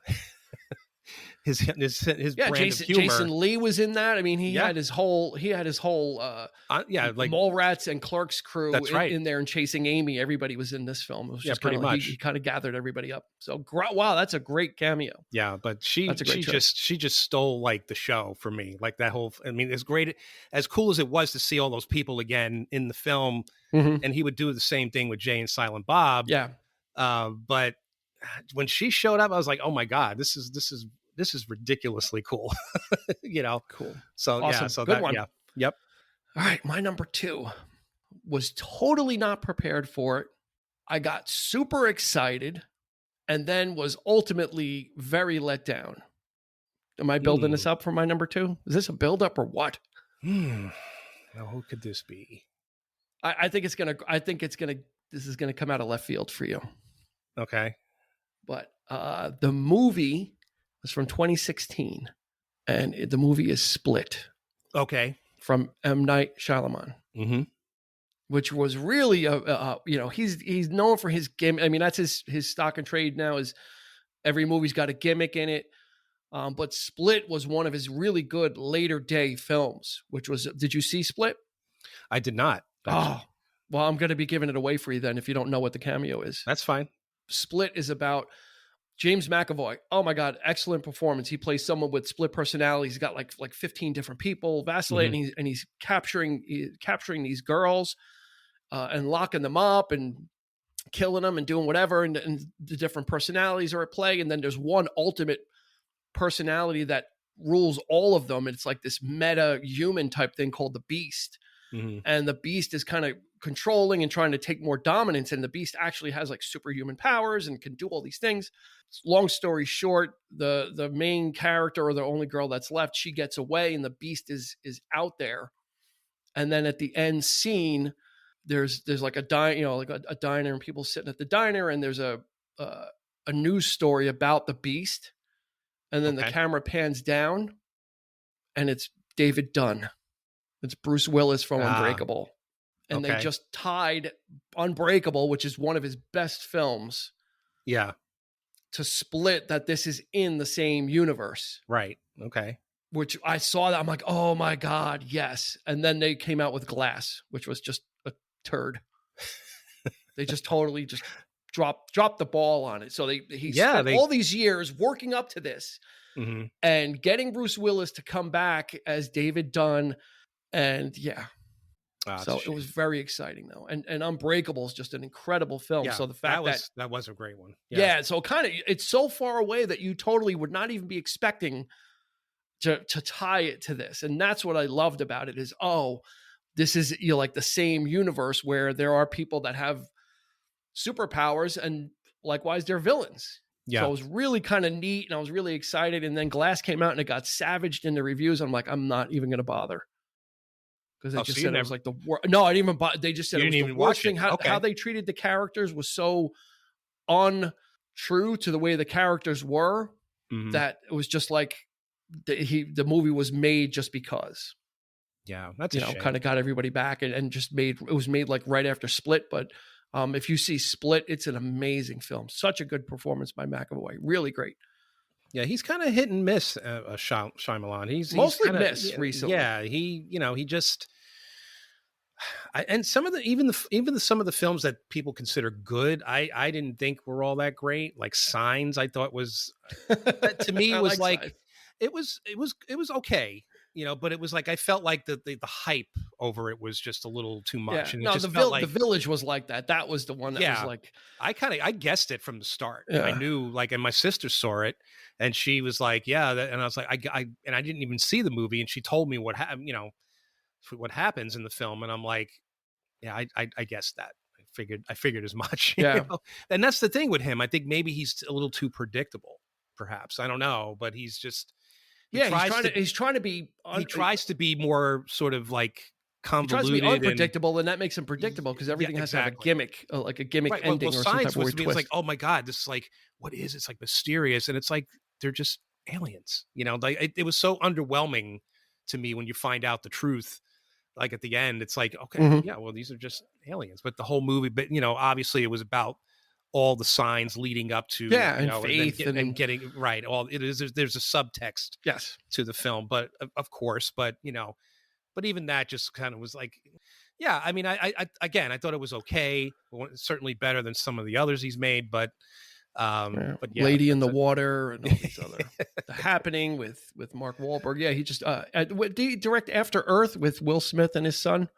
his brand of humor. Jason Lee was in that. I mean, he had his whole like Mallrats and Clerks crew in there and Chasing Amy. Everybody was in this film. It was just pretty much. He kind of gathered everybody up. So wow, that's a great cameo. Yeah, but she just stole like the show for me. Like that whole, I mean, it's great, as cool as it was to see all those people again in the film, and he would do the same thing with Jay and Silent Bob. Yeah, but when she showed up, I was like, oh my God, this is ridiculously cool. Cool. So awesome. yeah, so good that one. Yeah. Yep. All right, my number 2 was totally not prepared for it. I got super excited and then was ultimately very let down. Am I building this up for my number 2? Is this a build up or what? Now, who could this be? I think this is gonna come out of left field for you. Okay. But the movie was from 2016, and the movie is Split. Okay. From M. Night Shyamalan. Mm-hmm. Which was really he's known for his gimmick. I mean, that's his stock and trade now, is every movie's got a gimmick in it. But Split was one of his really good later day films, which was, did you see Split? I did not. Oh, well, I'm going to be giving it away for you then if you don't know what the cameo is. That's fine. Split is about James McAvoy. Oh my God, excellent performance. He plays someone with split personalities. He's got like 15 different people vacillating, and he's capturing these girls and locking them up and killing them and doing whatever. And the different personalities are at play. And then there's one ultimate personality that rules all of them. It's like this meta human type thing called the Beast. Mm-hmm. And the Beast is kind of controlling and trying to take more dominance. And the Beast actually has like superhuman powers and can do all these things. Long story short, the main character, or the only girl that's left, she gets away and the Beast is out there. And then at the end scene, there's like a diner and people sitting at the diner, and there's a news story about the Beast. And then the camera pans down and it's David Dunn. It's Bruce Willis from Unbreakable. And they just tied Unbreakable, which is one of his best films. Yeah. To Split, that this is in the same universe. Right. Okay. Which I saw that. I'm like, oh my God, yes. And then they came out with Glass, which was just a turd. They just totally just dropped the ball on it. So he spent all these years working up to this and getting Bruce Willis to come back as David Dunn. And so it was very exciting though. And Unbreakable is just an incredible film. Yeah, so the fact that was a great one. Yeah. So it's so far away that you totally would not even be expecting to tie it to this. And that's what I loved about it is, this is like the same universe where there are people that have superpowers and likewise they're villains. Yeah. So it was really kind of neat and I was really excited. And then Glass came out and it got savaged in the reviews. I'm like, I'm not even going to bother. Because they just said it was like the worst. No, I didn't even. They just said it was the worst thing. How they treated the characters was so untrue to the way the characters were that it was just like the movie was made just because. Yeah, that's a shame. Kind of got everybody back and just made like right after Split. But if you see Split, it's an amazing film. Such a good performance by McAvoy. Really great. Yeah, he's kind of hit and miss, Shyamalan. He's mostly kinda, miss recently. Yeah, he just, and some of some of the films that people consider good, I didn't think were all that great. Like Signs, I thought was to me was like it was okay, but it was like I felt like the hype over it was just a little too much. Yeah. And no, it just the Village was like that. That was the one that was like I guessed it from the start. Yeah. I knew, like, and my sister saw it and she was like, and I was like, I didn't even see the movie, and she told me what happens in the film, and I'm like, yeah, I guessed that. I figured as much. Yeah. And that's the thing with him. I think maybe he's a little too predictable, perhaps. I don't know, but he's just he's trying to be. He tries to be more sort of like He tries to be convoluted and unpredictable, and that makes him predictable because everything has to have a exactly. gimmick, like a gimmick Right. ending Well, or some type Signs of was weird to me, it was twist. like, oh my God, this is like, what is it? It's like mysterious. And it's like, they're just aliens, like it was so underwhelming to me when you find out the truth. Like at the end, it's like, okay, yeah, well, these are just aliens. But the whole movie, but obviously it was about all the signs leading up to, and and then faith and getting right. All it is, there's a subtext yes. to the film, but of course, but but even that just kind of was like, yeah, I mean, again, I thought it was okay. Certainly better than some of the others he's made, but yeah, Lady in the Water and all these other The Happening with Mark Wahlberg. Yeah, he just did he direct After Earth with Will Smith and his son?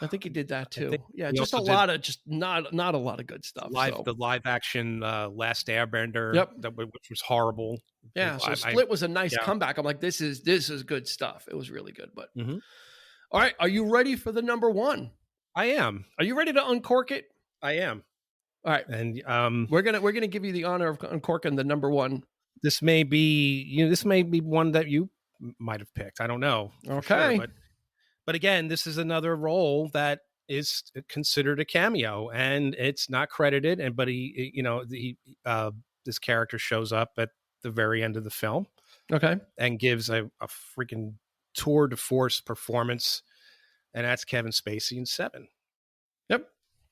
I think he did that too. Yeah, just a lot of not a lot of good stuff. The live action Last Airbender, which was horrible. Yeah, so Split was a nice comeback. I'm like, this is good stuff. It was really good. But all right, are you ready for the number one? I am. Are you ready to uncork it? I am. All right, and we're gonna give you the honor of uncorking the number one. This may be one that you might have picked. I don't know. Okay, sure, but again, this is another role that is considered a cameo, and it's not credited. But this character shows up at the very end of the film, and gives a freaking tour de force performance, and that's Kevin Spacey in Seven.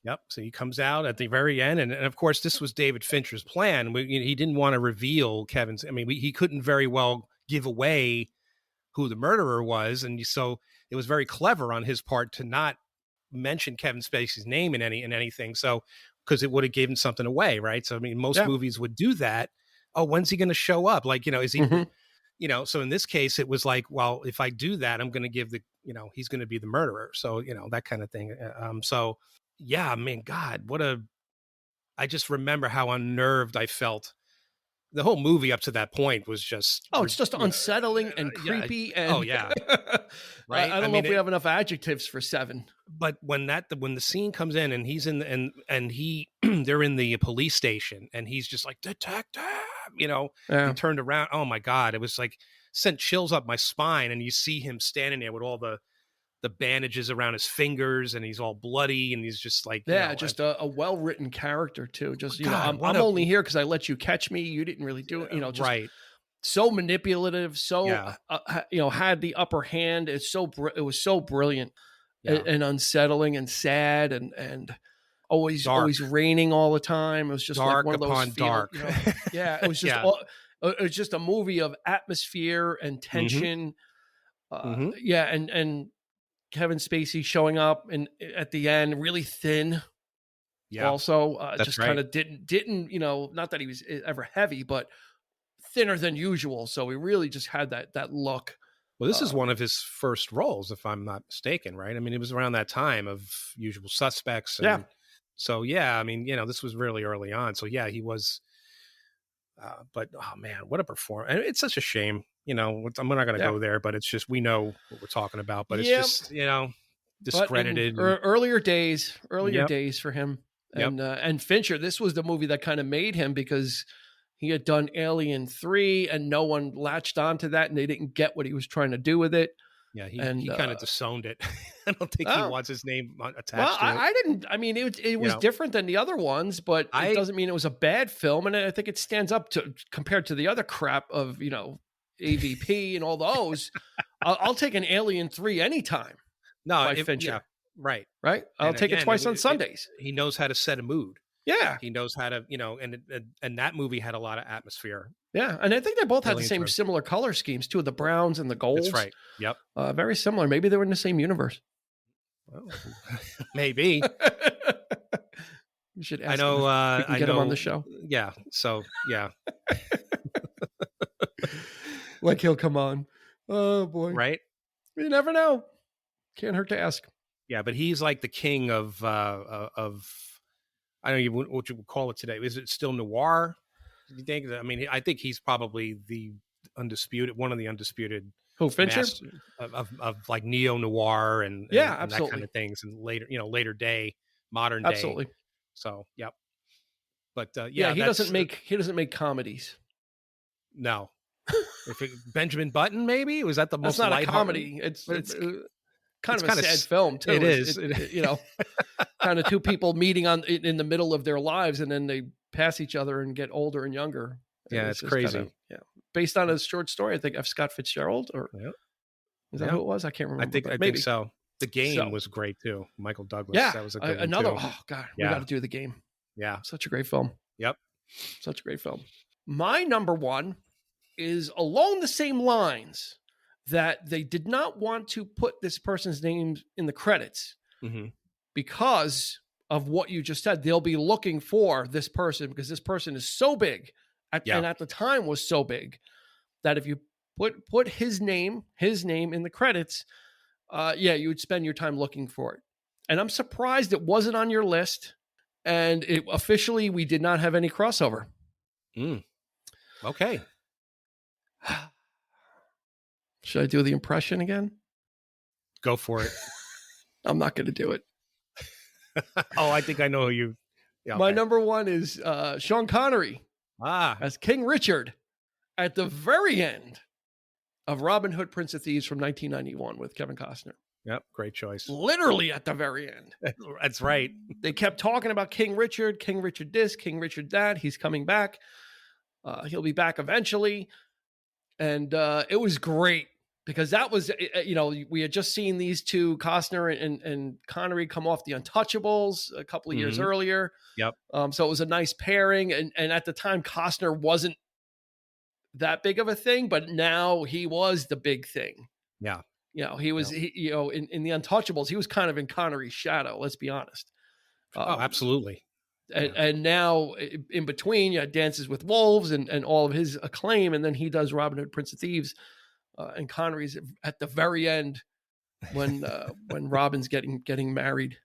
Yep. So he comes out at the very end, and of course, this was David Fincher's plan. He didn't want to reveal Kevin's. I mean, he couldn't very well give away who the murderer was, and so it was very clever on his part to not mention Kevin Spacey's name in anything. So because it would have given something away, right? So I mean, most movies would do that. Oh, when's he going to show up? Like, is he? So in this case, it was like, well, if I do that, I'm going to give he's going to be the murderer. So that kind of thing. So. Yeah, I mean, God, I just remember how unnerved I felt. The whole movie up to that point was just... Oh, it's just unsettling and creepy. And oh, yeah. Right? I don't know if we have enough adjectives for Seven. But when the scene comes in and he's in and they're in the police station and he's just like, detective, he turned around. Oh, my God. It was like sent chills up my spine. And you see him standing there with all the bandages around his fingers and he's all bloody and he's just like just a well-written character too. Just I'm only here because I let you catch me. You didn't really do it. Just right. So manipulative. So had the upper hand. It was so brilliant and unsettling and sad and always raining all the time. It was just dark like one of those upon dark. It was just it was just a movie of atmosphere and tension. And Kevin Spacey showing up and at the end really thin. Also, just kind of didn't not that he was ever heavy, but thinner than usual. So we really just had that look. Well, this is one of his first roles, if I'm not mistaken, right? I mean, it was around that time of Usual Suspects. And so, I mean, this was really early on. So, he was. But, oh, man, what a performance. And it's such a shame. We're not going to go there, but it's just we know what we're talking about. But it's just, discredited. Earlier days for him. And Fincher, this was the movie that kind of made him because he had done Alien 3 and no one latched onto that and they didn't get what he was trying to do with it. Yeah, he kind of disowned it. I don't think he wants his name attached to it. I didn't. I mean, it was different than the other ones, but it doesn't mean it was a bad film. And I think it stands up to compared to the other crap of, AVP and all those. I'll take an Alien 3 anytime. No, Fincher. Right. I'll take it twice on Sundays. He knows how to set a mood. Yeah. He knows how to, and that movie had a lot of atmosphere. Yeah. And I think they both had the same similar color schemes too, the browns and the golds. That's right. Yep. Very similar. Maybe they were in the same universe. Well, maybe. We should ask I know. him if we can get him on the show. Yeah. So, yeah. Like he'll come on. Oh, boy. Right. You never know. Can't hurt to ask. Yeah. But he's like the king of I don't know what you would call it today. Is it still noir? Do you think? I mean, I think he's probably one of the undisputed. Who, Fincher? Of like neo noir and that kind of things, and later day, modern day. Absolutely. So, yep. But he doesn't make comedies. No. Benjamin Button, maybe was that the most? That's not a comedy. It's kind It's of a kinda sad s film too. It is. You know, kind of two people meeting in the middle of their lives, and then they pass each other and get older and younger. And Yeah, it's just kind crazy. of, based on a short story, I think, of Scott Fitzgerald, or Yep. is that Yeah. who it was? I can't remember. I but think maybe. so. The Game So, was great too. Michael Douglas. yeah, That was a good one another. too. Oh God, we Yeah. got to do The Game. Yeah. Such a great film. Yep. Such a great film. My number one is along the same lines, that they did not want to put this person's name in the credits Mhm. because of what you just said. They'll be looking for this person because this person is so big, and at the time was so big, that if you put his name in the credits, you would spend your time looking for it. And I'm surprised it wasn't on your list. And officially, we did not have any crossover. Okay. Should I do the impression again? Go for it. I'm not going to do it. Oh, I think I know who you. Yeah, My okay. number one is Sean Connery as King Richard at the very end of Robin Hood, Prince of Thieves from 1991 with Kevin Costner. Yep, great choice. Literally at the very end. That's right. They kept talking about King Richard this, King Richard that. He's coming back. He'll be back eventually. And it was great because that was, we had just seen these two, Costner and Connery, come off The Untouchables a couple of years earlier. Yep. So it was a nice pairing. And at the time, Costner wasn't that big of a thing, but now he was the big thing. Yeah. He was, in The Untouchables, he was kind of in Connery's shadow, let's be honest. Absolutely. And now in between, Dances with Wolves and all of his acclaim. And then he does Robin Hood, Prince of Thieves, and Connery's at the very end when Robin's getting married.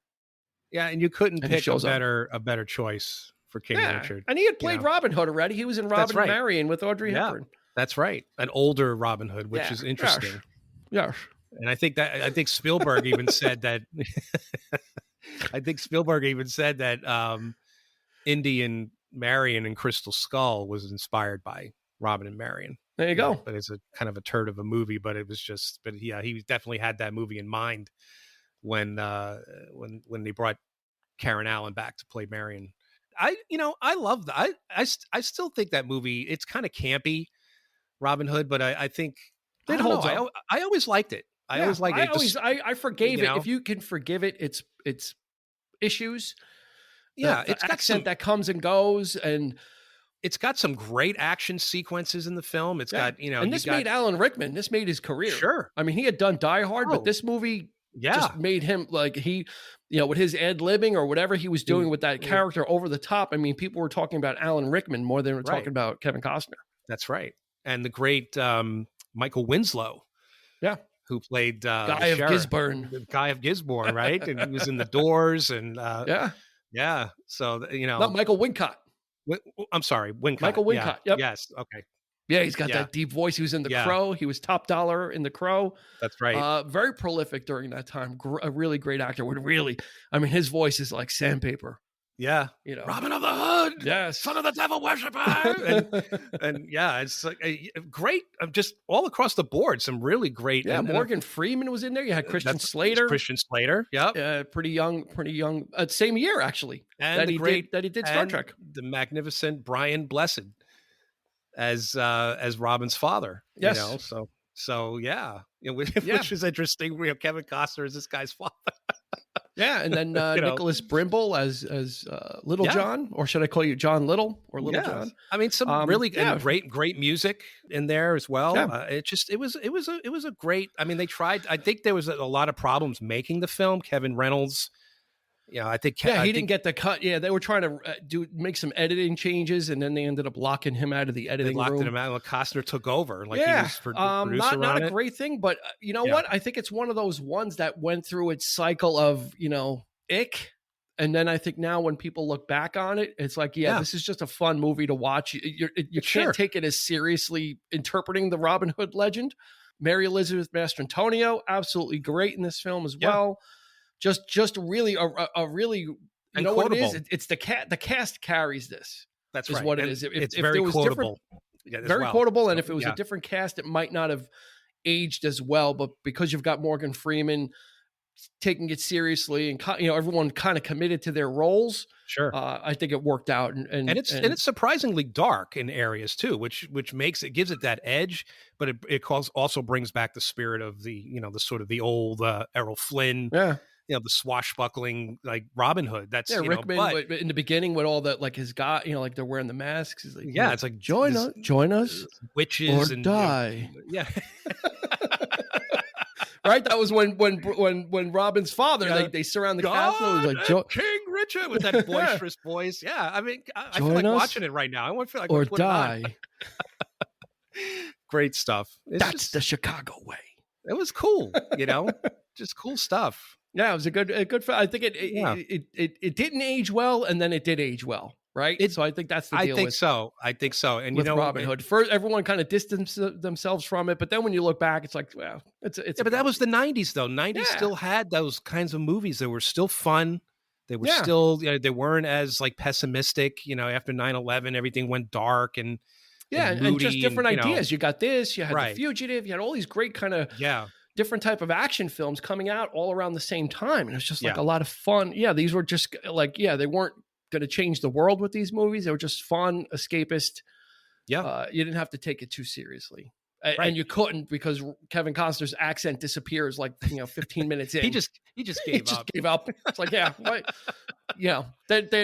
Yeah. And you couldn't pick a better choice for King Richard. And he had played Robin Hood already. He was in Robin and Marion with Audrey Hepburn. That's right. An older Robin Hood, which is interesting. Yes. And I think Spielberg even said that. Indian Marion and Crystal Skull was inspired by Robin and Marion. There you go. But it's a kind of a turd of a movie, but he definitely had that movie in mind when they brought Karen Allen back to play Marion. I love that. I still think that movie, it's kind of campy, Robin Hood, but I think it holds up. I always liked it. I always liked it. I forgave it. If you can forgive it, it's issues. Yeah, it's got accent that comes and goes, and it's got some great action sequences in the film. It's got, and this made Alan Rickman. This made his career. Sure. I mean, he had done Die Hard, but this movie just made him, like, he, with his ad-libbing or whatever he was doing with that character over the top. I mean, people were talking about Alan Rickman more than they were talking about Kevin Costner. That's right. And the great Michael Winslow. Yeah. Who played Guy of Gisborne. The Guy of Gisborne, right? And he was in The Doors and yeah. So, not Michael Wincott. I'm sorry, Wincott. Michael Wincott. Yeah. Yep. Yes. Okay. Yeah, he's got that deep voice. He was in The Crow. He was top dollar in The Crow. That's right. Very prolific during that time. A really great actor. His voice is like sandpaper. Yeah. Robin of the Hood. Yes. Son of the devil worshiper. and it's like great. Just all across the board, some really great. Yeah. Morgan Freeman was in there. You had Christian Slater. Yep. Pretty young. Same year, actually. And that he did Star Trek. The magnificent Brian Blessed as Robin's father. Yes. So which is interesting. Kevin Costner is this guy's father. Yeah, and then Nicholas Brimble as Little John, or should I call you John Little or Little John? I mean, some really great music in there as well. Yeah. It was a great. I mean, they tried. I think there was a lot of problems making the film. Kevin Reynolds. I think he didn't get the cut. Yeah, they were trying to make some editing changes, and then they ended up locking him out of the editing room. They locked him out. And Costner took over. Like he was producer not a great thing, but you know what? I think it's one of those ones that went through its cycle of ick, and then I think now when people look back on it, it's like this is just a fun movie to watch. You can't take it as seriously interpreting the Robin Hood legend. Mary Elizabeth Mastrantonio, absolutely great in this film as well. Just really a really what it is? It's the cast carries this. That's is right. what it and is. It's very quotable. Very quotable, and if it was a different cast, it might not have aged as well. But because you've got Morgan Freeman, taking it seriously, and everyone kind of committed to their roles. Sure. I think it worked out, and it's surprisingly dark in areas too, which gives it that edge, but it also brings back the spirit of the the sort of the old Errol Flynn, the swashbuckling like Robin Hood. That's Rickman. But in the beginning, with all that, like his guy, like they're wearing the masks. He's like, it's like join us, witches, or and die. Yeah. Right, that was when Robin's father, they surround the castle. It was like King Richard with that boisterous voice. Yeah, I mean, I feel like watching it right now. I want to feel like or die. Great stuff. That's the Chicago way. It was cool, just cool stuff. Yeah, it was a good. I think it didn't age well, and then it did age well. Right. So I think that's the deal. I think so. And with Robin Hood, first everyone kind of distanced themselves from it, but then when you look back, it's like, well, it's. But that was the 90s, though. 90s still had those kinds of movies that were still fun. They were still, they weren't as like pessimistic. After 9/11, everything went dark and moody, and just different ideas. You got this. You had The Fugitive. You had all these great kind of different type of action films coming out all around the same time, and it was just like a lot of fun. Yeah, these were just like they weren't going to change the world with these movies. They were just fun, escapist. You didn't have to take it too seriously, and you couldn't, because Kevin Costner's accent disappears like 15 minutes in. he just gave up. It's like they're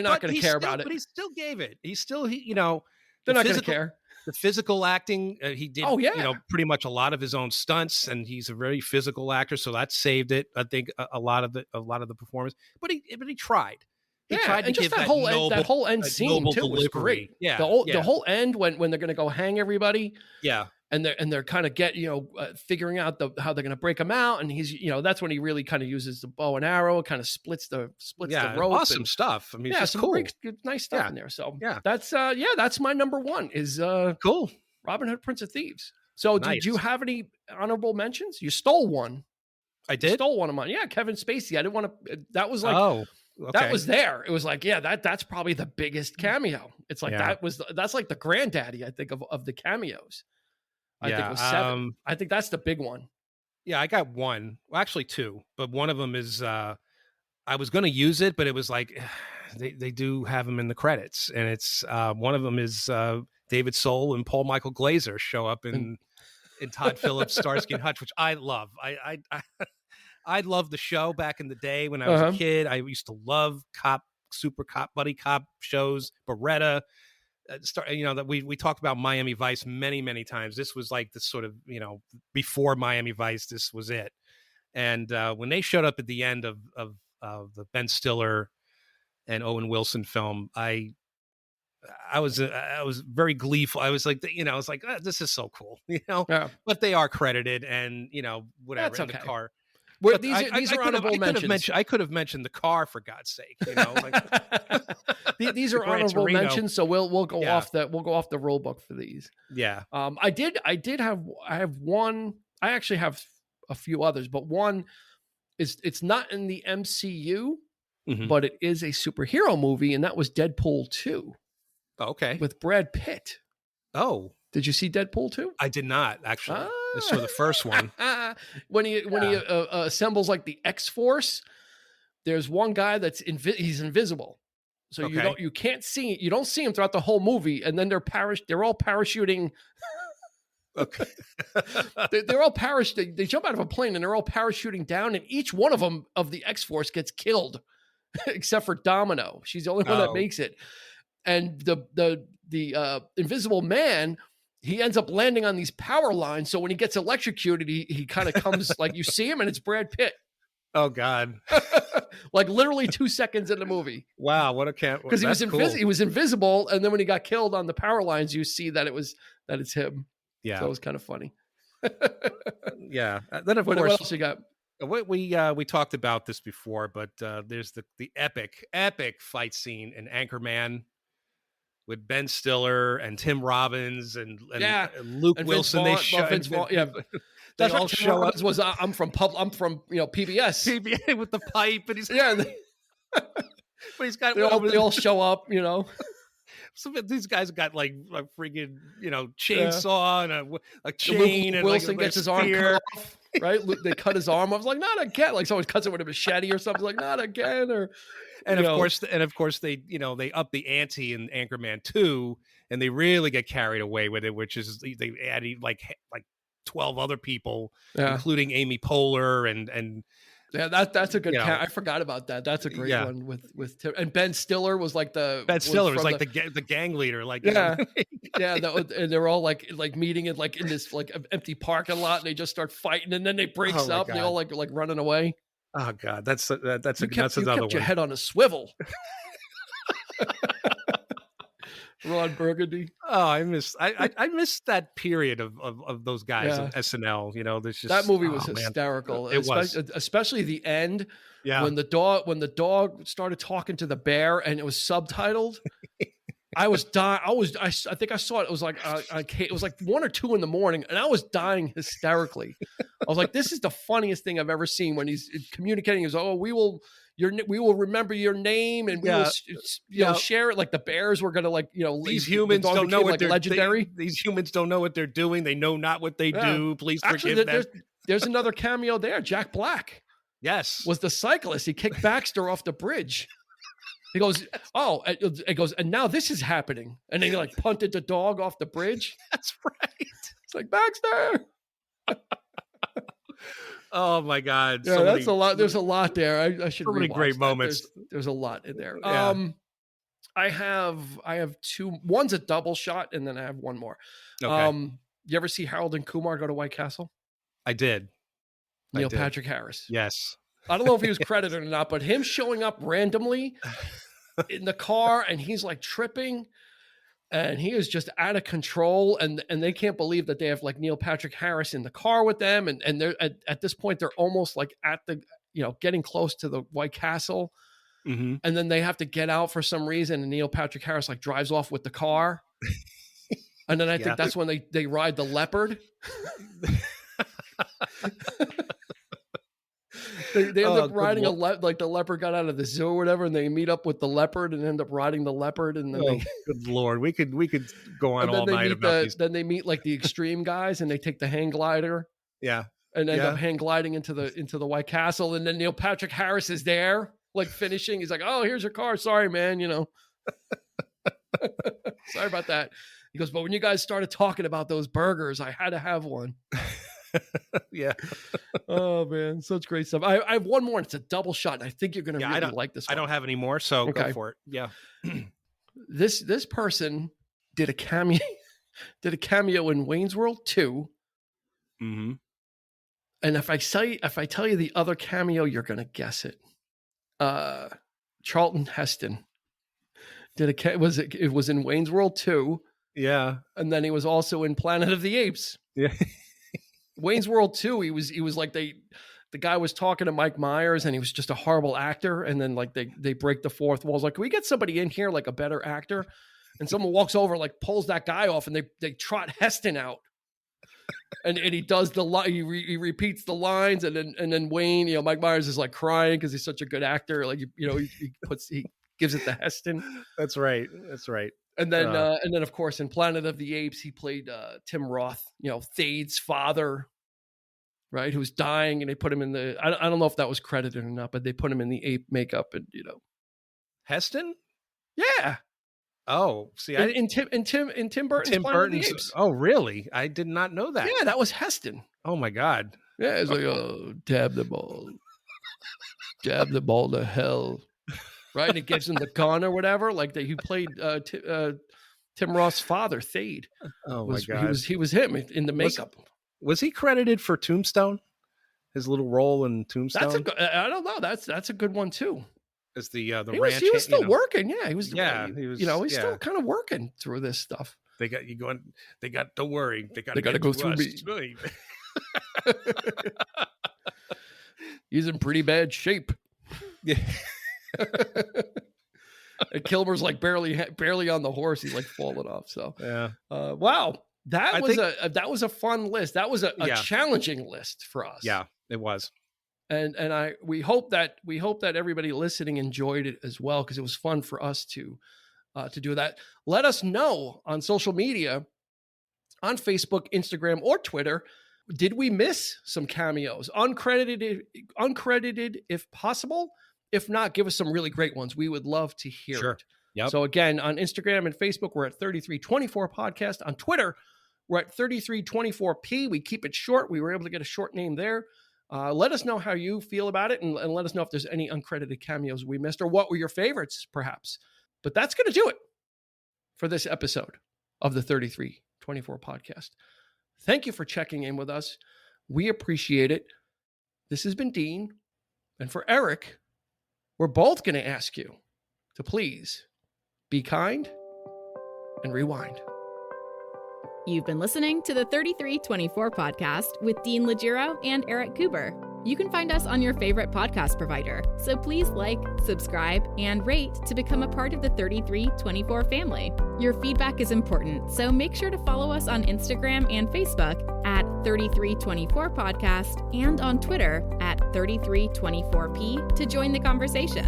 not going to care about it. But he still gave it. They're not going to care. The physical acting, he did. Pretty much a lot of his own stunts, and he's a very physical actor, so that saved it. I think a lot of the performance, but he tried. He tried to give that whole end scene too was great. Yeah, the whole end when they're going to go hang everybody. Yeah, and they're kind of figuring out how they're going to break him out, and he's that's when he really kind of uses the bow and arrow, kind of splits the rope. Awesome stuff. I mean, it's some cool, great, nice stuff in there. So that's my number one is cool. Robin Hood, Prince of Thieves. So did you have any honorable mentions? You stole one. I did. You stole one of mine. Yeah, Kevin Spacey. I didn't want to. That was like. Oh. Okay. That was there. It was like, that's probably the biggest cameo. It's like that's like the granddaddy, I think, of the cameos. I think it was 7. I think that's the big one. Yeah, I got one. Well, actually 2, but one of them is I was going to use it, but it was like they do have him in the credits, and it's one of them is David Soul and Paul Michael Glaser show up in Todd Phillips' Starsky and Hutch, which I love. I loved the show back in the day when I was a kid. I used to love super cop, buddy cop shows. Beretta, that we talked about Miami Vice many, many times. This was like the sort of before Miami Vice. This was it. And when they showed up at the end of the Ben Stiller and Owen Wilson film, I was very gleeful. I was like, this is so cool, But they are credited, and whatever. That's in the car. These are honorable mentions. I could have mentioned the car, for God's sake. These are honorable mentions, so we'll go off the rule book for these. Yeah. I have one. I actually have a few others, but one is it's not in the MCU, but it is a superhero movie, and that was Deadpool 2. Okay. With Brad Pitt. Oh. Did you see Deadpool 2? I did not, actually. I saw the first one. When he assembles like the X-Force, there's one guy that's he's invisible. So you can't see, you don't see him throughout the whole movie, and then they're all parachuting. Okay. they're all parachuting. They jump out of a plane and they're all parachuting down, and each one of them of the X-Force gets killed except for Domino. She's the only one that makes it. And the Invisible Man, he ends up landing on these power lines. So when he gets electrocuted, he kind of comes like you see him, and it's Brad Pitt. Oh God! Like literally 2 seconds in the movie. Wow, what a camp! Because he was invisible, and then when he got killed on the power lines, you see that it's him. Yeah, so it was kind of funny. Yeah. Then of course, what else you got? We talked about this before, but there's the epic fight scene in Anchorman with Ben Stiller and Tim Robbins and Luke Wilson. Vince Vaughn, that's all show up. Was I'm from PBS. PBS with the pipe, and he's but he's got they all show up. Some of these guys got like a freaking, Yeah. chainsaw and a And chain and Wilson like a gets his arm spear. cut off, right? They cut his arm off. I was like, not again. Like someone cuts it with a machete or something. Like, not again. Or, And of course they, they up the ante in Anchorman 2 and they really get carried away with it, which is they added like 12 other people, yeah. including Amy Poehler and Yeah, that's a good I forgot about that. That's a great one with Tim. And Ben Stiller was like Ben Stiller was like the gang leader. Like, yeah, and they're all like meeting in this like empty parking lot, and they just start fighting, and then they breaks up, and they all like running away. Oh God, that's another kept your head on a swivel. Ron Burgundy. Oh, I missed that period of those guys of SNL. There's just that movie was hysterical. It was, especially the end. Yeah, when the dog started talking to the bear and it was subtitled. I was dying. I think I saw it. It was like it was like 1 or 2 in the morning, and I was dying hysterically. I was like, "This is the funniest thing I've ever seen." When he's communicating, he's we will remember your name, and we will share it. Like the bears were gonna these humans don't know what they're legendary. These humans don't know what they're doing. They know not what they do. Please forgive them. There's another cameo there. Jack Black, yes, was the cyclist. He kicked Baxter off the bridge. He goes, it goes, and now this is happening. And then he like punted the dog off the bridge. That's right. It's like, Baxter. Oh my God. Yeah, that's a lot. There's a lot there. I should. So many great moments. There's a lot in there. Yeah. I have 2. One's a double shot, and then I have one more. Okay. You ever see Harold and Kumar go to White Castle? I did. Neil Patrick Harris. Yes. I don't know if he was credited or not, but him showing up randomly in the car, and he's like tripping, and he is just out of control, and they can't believe that they have like Neil Patrick Harris in the car with them, and they're at this point they're almost like at the getting close to the White Castle, mm-hmm. and then they have to get out for some reason, and Neil Patrick Harris like drives off with the car, and then I think that's when they ride the leopard. They end up riding like the leopard got out of the zoo or whatever, and they meet up with the leopard and end up riding the leopard. And then good Lord, we could go on all night about these. Then they meet like the extreme guys, and they take the hang glider. Yeah, and end up hang gliding into the White Castle. And then Neil Patrick Harris is there, like finishing. He's like, "Oh, here's your car. Sorry, man. Sorry about that." He goes, "But when you guys started talking about those burgers, I had to have one." Yeah. Oh man, such great stuff. I have one more, and it's a double shot, and I think you're gonna really like this one. I don't have any more, so go for it. Yeah. This person did a cameo in Wayne's World 2. Mm-hmm. And if I tell you the other cameo, you're gonna guess it. Charlton Heston it was in Wayne's World 2. Yeah. And then he was also in Planet of the Apes. Yeah. Wayne's World 2, he was like the guy was talking to Mike Myers, and he was just a horrible actor. And then like they break the fourth wall. I was like, can we get somebody in here like a better actor? And someone walks over, like pulls that guy off, and they trot Heston out. And he does he repeats the lines, and then Wayne, Mike Myers is like crying because he's such a good actor. Like he gives it to Heston. That's right. And then of course in Planet of the Apes he played Tim Roth, Thade's father, right, who's dying, and they put him in the I don't know if that was credited or not, but they put him in the ape makeup, and Heston. Yeah. Oh, see, in Tim Burton's Planet of the Apes. Oh, really? I did not know that. Yeah, that was Heston. Oh my God. Yeah, it's like dab the ball to hell. Right, and it gives him the gun or whatever. Like he played Tim Roth's father, Thade. Oh my God, he was him in the makeup. Was he credited for Tombstone? His little role in Tombstone. I don't know. That's a good one too. As the ranch, he was still working. Yeah, he was. Yeah, he was. He's still kind of working through this stuff. They got you going. Don't worry. They got to go through me. He's in pretty bad shape. Yeah. And Kilmer's like barely on the horse. He's like falling off. So yeah. Wow, that was a fun list. That was a challenging list for us. Yeah, it was. And we hope that everybody listening enjoyed it as well, because it was fun for us to to do that. Let us know on social media, on Facebook, Instagram, or Twitter. Did we miss some cameos? Uncredited if possible. If not, give us some really great ones. We would love to hear it. Yep. So again, on Instagram and Facebook, we're at 3324 Podcast. On Twitter, we're at 3324P. We keep it short. We were able to get a short name there. Let us know how you feel about it, and let us know if there's any uncredited cameos we missed, or what were your favorites, perhaps. But that's going to do it for this episode of the 3324 Podcast. Thank you for checking in with us. We appreciate it. This has been Dean. And for Eric, we're both going to ask you to please be kind and rewind. You've been listening to the 3324 Podcast with Dean Legiro and Eric Kuber. You can find us on your favorite podcast provider, so please like, subscribe, and rate to become a part of the 3324 family. Your feedback is important, so make sure to follow us on Instagram and Facebook at 3324 Podcast and on Twitter at 3324P to join the conversation.